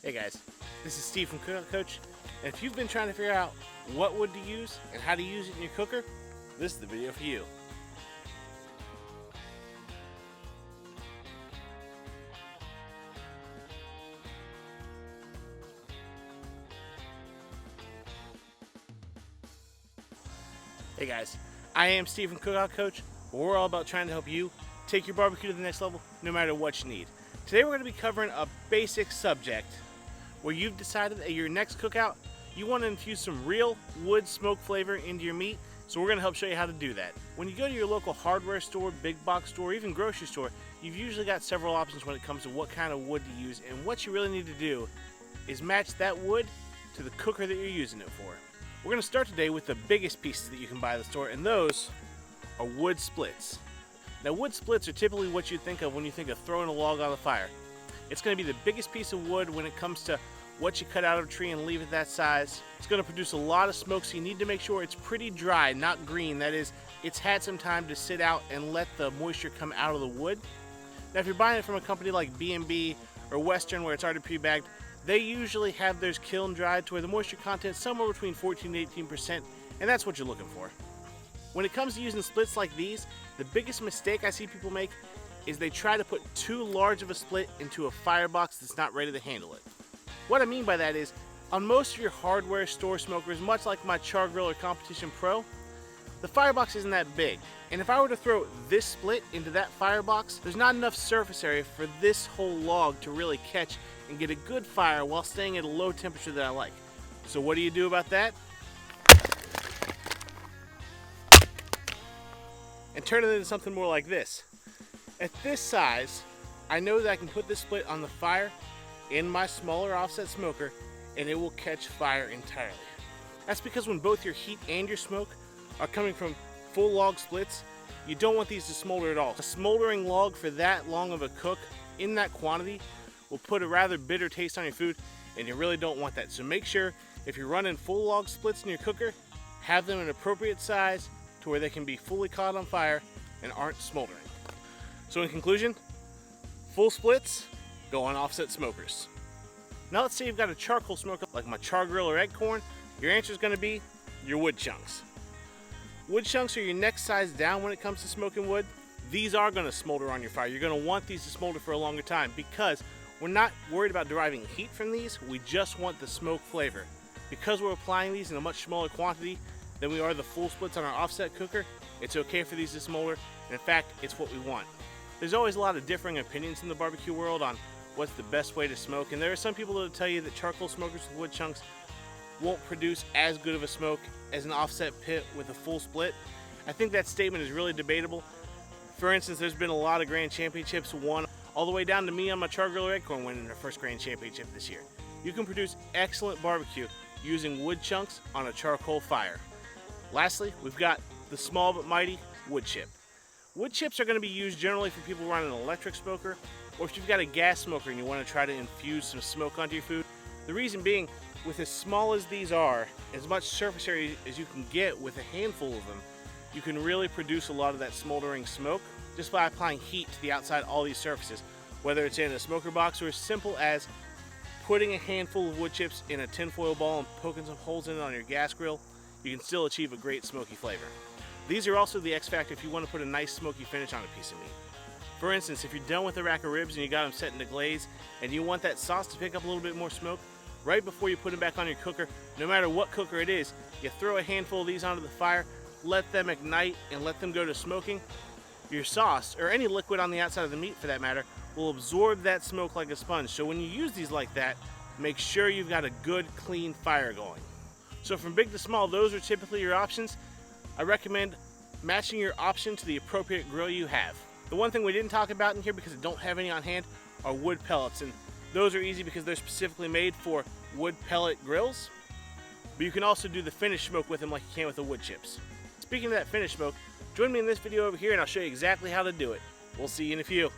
Hey guys, this is Steve from Cookout Coach, and if you've been trying to figure out what wood to use and how to use it in your cooker, this is the video for you. Hey guys, I am Steve from Cookout Coach, where we're all about trying to help you take your barbecue to the next level no matter what you need. Today we're going to be covering a basic subject where you've decided at your next cookout you want to infuse some real wood smoke flavor into your meat, so we're going to help show you how to do that. When you go to your local hardware store, big box store, even grocery store, you've usually got several options when it comes to what kind of wood to use, and what you really need to do is match that wood to the cooker that you're using it for. We're going to start today with the biggest pieces that you can buy at the store, and those are wood splits. Now, wood splits are typically what you think of when you think of throwing a log on the fire. It's going to be the biggest piece of wood when it comes to what you cut out of a tree and leave it that size. It's going to produce a lot of smoke, so you need to make sure it's pretty dry, not green. That is, it's had some time to sit out and let the moisture come out of the wood. Now, if you're buying it from a company like B&B or Western where it's already pre-bagged, they usually have theirs kiln dried to where the moisture content is somewhere between 14 to 18%, and that's what you're looking for. When it comes to using splits like these, the biggest mistake I see people make is they try to put too large of a split into a firebox that's not ready to handle it. What I mean by that is, on most of your hardware store smokers, much like my Char Grill or Competition Pro, the firebox isn't that big. And if I were to throw this split into that firebox, there's not enough surface area for this whole log to really catch and get a good fire while staying at a low temperature that I like. So what do you do about that? And turn it into something more like this. At this size, I know that I can put this split on the fire in my smaller offset smoker and it will catch fire entirely. That's because when both your heat and your smoke are coming from full log splits, you don't want these to smolder at all. A smoldering log for that long of a cook in that quantity will put a rather bitter taste on your food, and you really don't want that. So make sure if you're running full log splits in your cooker, have them an appropriate size to where they can be fully caught on fire and aren't smoldering. So in conclusion, full splits go on offset smokers. Now let's say you've got a charcoal smoker like my Char Grill or Acorn. Your answer is going to be your wood chunks. Wood chunks are your next size down when it comes to smoking wood. These are going to smolder on your fire. You're going to want these to smolder for a longer time because we're not worried about deriving heat from these. We just want the smoke flavor. Because we're applying these in a much smaller quantity than we are the full splits on our offset cooker, it's okay for these to smolder, and in fact, it's what we want. There's always a lot of differing opinions in the barbecue world on what's the best way to smoke, and there are some people that will tell you that charcoal smokers with wood chunks won't produce as good of a smoke as an offset pit with a full split. I think that statement is really debatable. For instance, there's been a lot of grand championships won, all the way down to me on my Char Grill or Acorn winning their first grand championship this year. You can produce excellent barbecue using wood chunks on a charcoal fire. Lastly, we've got the small but mighty wood chip. Wood chips are going to be used generally for people running an electric smoker, or if you've got a gas smoker and you want to try to infuse some smoke onto your food. The reason being, with as small as these are, as much surface area as you can get with a handful of them, you can really produce a lot of that smoldering smoke just by applying heat to the outside of all these surfaces, whether it's in a smoker box or as simple as putting a handful of wood chips in a tinfoil ball and poking some holes in it on your gas grill. You can still achieve a great smoky flavor. These are also the X factor if you want to put a nice smoky finish on a piece of meat. For instance, if you're done with a rack of ribs and you got them set into glaze and you want that sauce to pick up a little bit more smoke, right before you put them back on your cooker, no matter what cooker it is, you throw a handful of these onto the fire, let them ignite and let them go to smoking. Your sauce, or any liquid on the outside of the meat for that matter, will absorb that smoke like a sponge. So when you use these like that, make sure you've got a good clean fire going. So from big to small, those are typically your options. I recommend matching your option to the appropriate grill you have. The one thing we didn't talk about in here because I don't have any on hand are wood pellets, and those are easy because they're specifically made for wood pellet grills, but you can also do the finished smoke with them like you can with the wood chips. Speaking of that finished smoke, join me in this video over here and I'll show you exactly how to do it. We'll see you in a few.